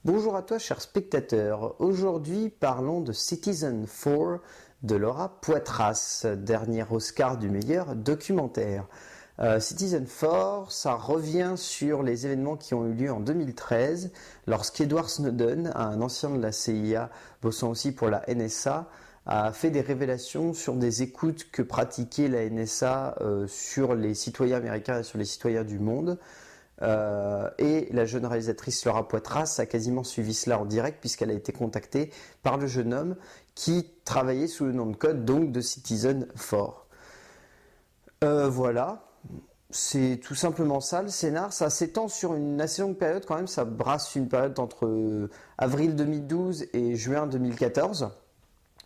Bonjour à toi, cher spectateur. Aujourd'hui, parlons de Citizenfour de Laura Poitras, dernier Oscar du meilleur documentaire. Citizenfour, ça revient sur les événements qui ont eu lieu en 2013, lorsqu'Edward Snowden, un ancien de la CIA, bossant aussi pour la NSA, a fait des révélations sur des écoutes que pratiquait la NSA sur les citoyens américains et sur les citoyens du monde. Et la jeune réalisatrice Laura Poitras a quasiment suivi cela en direct puisqu'elle a été contactée par le jeune homme qui travaillait sous le nom de code donc de Citizenfour. Voilà, c'est tout simplement ça le scénar. Ça s'étend sur une assez longue période quand même, ça brasse une période entre avril 2012 et juin 2014.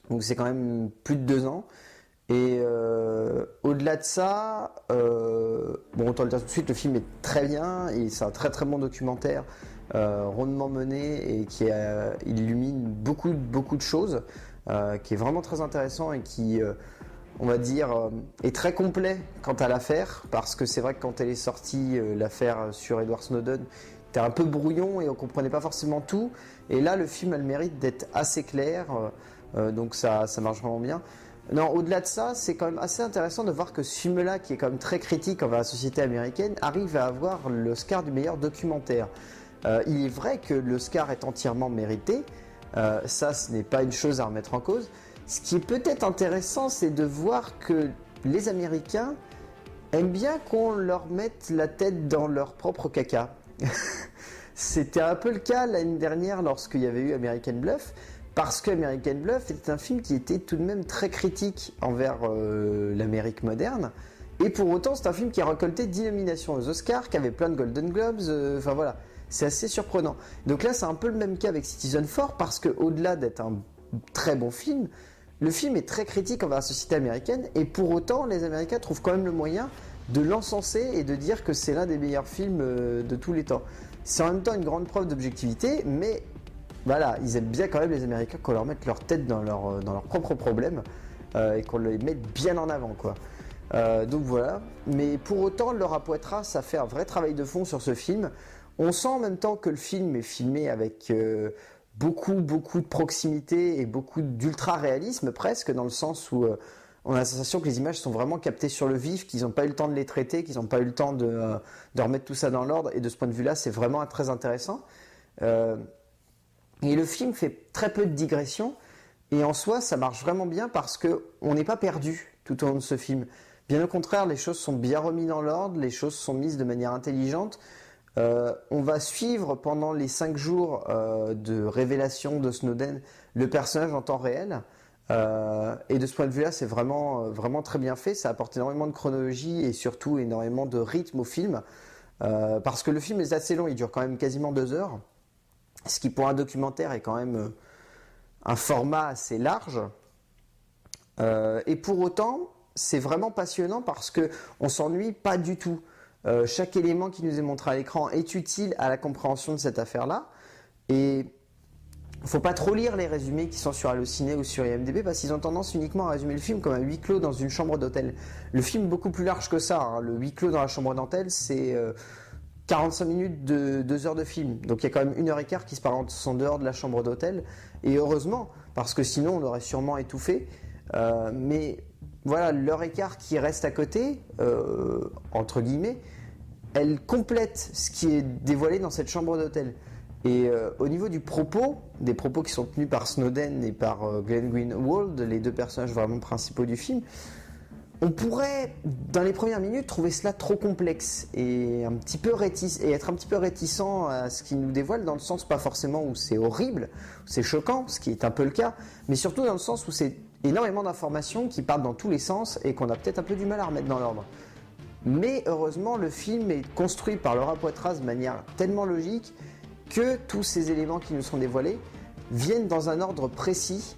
Donc c'est quand même plus de 2 ans. Et au-delà de ça, autant le dire tout de suite, le film est très bien et c'est un très très bon documentaire, rondement mené et qui illumine beaucoup de choses, qui est vraiment très intéressant et qui, on va dire, est très complet quant à l'affaire, parce que c'est vrai que quand elle est sortie, l'affaire sur Edward Snowden, était un peu brouillon et on comprenait pas forcément tout. Et là, le film a le mérite d'être assez clair, donc ça marche vraiment bien. Non, au-delà de ça, c'est quand même assez intéressant de voir que ce film-là, qui est quand même très critique envers la société américaine, arrive à avoir l'Oscar du meilleur documentaire. Il est vrai que l'Oscar est entièrement mérité, ça ce n'est pas une chose à remettre en cause. Ce qui est peut-être intéressant, c'est de voir que les Américains aiment bien qu'on leur mette la tête dans leur propre caca. C'était un peu le cas l'année dernière lorsqu'il y avait eu American Bluff, parce que American Bluff était un film qui était tout de même très critique envers l'Amérique moderne, et pour autant c'est un film qui a récolté 10 nominations aux Oscars, qui avait plein de Golden Globes, enfin voilà, c'est assez surprenant. Donc là c'est un peu le même cas avec Citizenfour, parce que au-delà d'être un très bon film, le film est très critique envers la société américaine, et pour autant les Américains trouvent quand même le moyen de l'encenser et de dire que c'est l'un des meilleurs films de tous les temps. C'est en même temps une grande preuve d'objectivité, mais voilà, ils aiment bien quand même les Américains qu'on leur mette leur tête dans leurs propres problèmes et qu'on les mette bien en avant, quoi. Donc voilà, mais pour autant Laura Poitras a fait un vrai travail de fond sur ce film. On sent en même temps que le film est filmé avec beaucoup de proximité et beaucoup d'ultra réalisme presque, dans le sens où on a la sensation que les images sont vraiment captées sur le vif, qu'ils n'ont pas eu le temps de les traiter, qu'ils n'ont pas eu le temps de remettre tout ça dans l'ordre, et de ce point de vue là c'est vraiment très intéressant. Et le film fait très peu de digressions, et en soi ça marche vraiment bien parce qu'on n'est pas perdu tout au long de ce film. Bien au contraire, les choses sont bien remises dans l'ordre, les choses sont mises de manière intelligente. On va suivre pendant les 5 jours de révélation de Snowden le personnage en temps réel, et de ce point de vue là c'est vraiment très bien fait. Ça apporte énormément de chronologie et surtout énormément de rythme au film, parce que le film est assez long, il dure quand même quasiment 2 heures. Ce qui pour un documentaire est quand même un format assez large. Et pour autant, c'est vraiment passionnant parce qu'on ne s'ennuie pas du tout. Chaque élément qui nous est montré à l'écran est utile à la compréhension de cette affaire-là. Et il ne faut pas trop lire les résumés qui sont sur Allociné ou sur IMDb, parce qu'ils ont tendance uniquement à résumer le film comme un huis clos dans une chambre d'hôtel. Le film est beaucoup plus large que ça, hein. Le huis clos dans la chambre d'hôtel, c'est 45 minutes de 2 heures de film. Donc il y a quand même 1h15 qui se passe en dehors de la chambre d'hôtel. Et heureusement, parce que sinon on aurait sûrement étouffé. Mais voilà, l'heure et quart qui reste à côté, entre guillemets, elle complète ce qui est dévoilé dans cette chambre d'hôtel. Et au niveau des propos qui sont tenus par Snowden et par Glenn Greenwald, les 2 personnages vraiment principaux du film, on pourrait, dans les premières minutes, trouver cela trop complexe et être un petit peu réticent à ce qu'il nous dévoile, dans le sens pas forcément où c'est horrible, où c'est choquant, ce qui est un peu le cas, mais surtout dans le sens où c'est énormément d'informations qui partent dans tous les sens et qu'on a peut-être un peu du mal à remettre dans l'ordre. Mais heureusement, le film est construit par Laura Poitras de manière tellement logique que tous ces éléments qui nous sont dévoilés viennent dans un ordre précis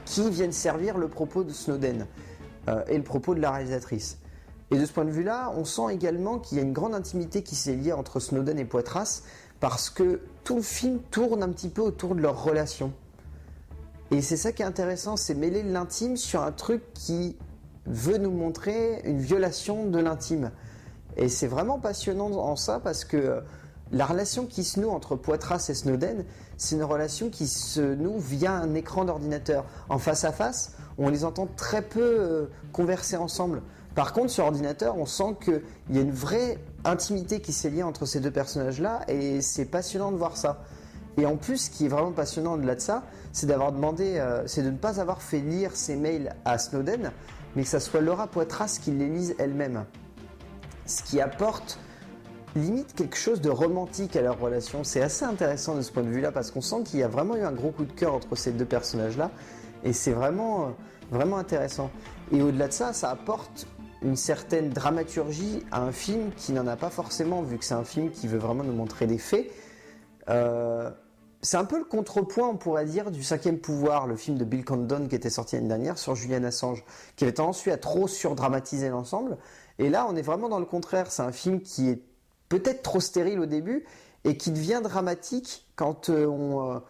qui viennent servir le propos de Snowden. Et le propos de la réalisatrice. Et de ce point de vue-là, on sent également qu'il y a une grande intimité qui s'est liée entre Snowden et Poitras, parce que tout le film tourne un petit peu autour de leur relation. Et c'est ça qui est intéressant, c'est mêler l'intime sur un truc qui veut nous montrer une violation de l'intime. Et c'est vraiment passionnant en ça, parce que la relation qui se noue entre Poitras et Snowden, c'est une relation qui se noue via un écran d'ordinateur. En face à face, on les entend très peu converser ensemble. Par contre, sur ordinateur, on sent qu'il y a une vraie intimité qui s'est liée entre ces deux personnages-là, et c'est passionnant de voir ça. Et en plus, ce qui est vraiment passionnant au-delà de ça, c'est d'avoir demandé, c'est de ne pas avoir fait lire ces mails à Snowden, mais que ça soit Laura Poitras qui les lise elle-même. Ce qui apporte limite quelque chose de romantique à leur relation. C'est assez intéressant de ce point de vue-là, parce qu'on sent qu'il y a vraiment eu un gros coup de cœur entre ces deux personnages-là, et c'est vraiment, vraiment intéressant. Et au-delà de ça, ça apporte une certaine dramaturgie à un film qui n'en a pas forcément, vu que c'est un film qui veut vraiment nous montrer des faits. C'est un peu le contrepoint, on pourrait dire, du Cinquième Pouvoir, le film de Bill Condon qui était sorti l'année dernière sur Julian Assange, qui avait tendance à trop surdramatiser l'ensemble. Et là, on est vraiment dans le contraire. C'est un film qui est peut-être trop stérile au début et qui devient dramatique quand on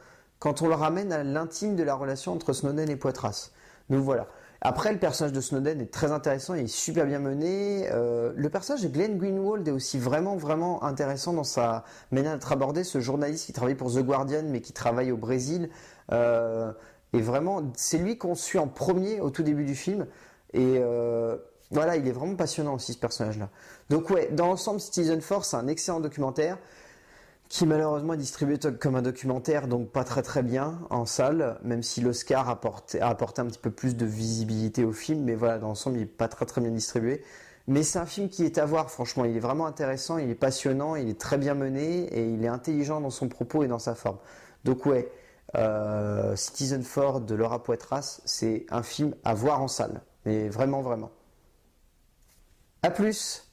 le ramène à l'intime de la relation entre Snowden et Poitras. Donc voilà. Après, le personnage de Snowden est très intéressant, il est super bien mené. Le personnage de Glenn Greenwald est aussi vraiment, vraiment intéressant dans sa manière d'être abordé. Ce journaliste qui travaille pour The Guardian, mais qui travaille au Brésil. Et vraiment, c'est lui qu'on suit en premier au tout début du film. Et voilà, il est vraiment passionnant aussi, ce personnage-là. Donc ouais, dans l'ensemble, Citizen Four, c'est un excellent documentaire qui malheureusement est distribué comme un documentaire, donc pas très très bien en salle, même si l'Oscar a apporté un petit peu plus de visibilité au film, mais voilà, dans l'ensemble, il n'est pas très très bien distribué. Mais c'est un film qui est à voir, franchement, il est vraiment intéressant, il est passionnant, il est très bien mené, et il est intelligent dans son propos et dans sa forme. Donc ouais, Citizen Four de Laura Poitras, c'est un film à voir en salle, mais vraiment vraiment. A plus!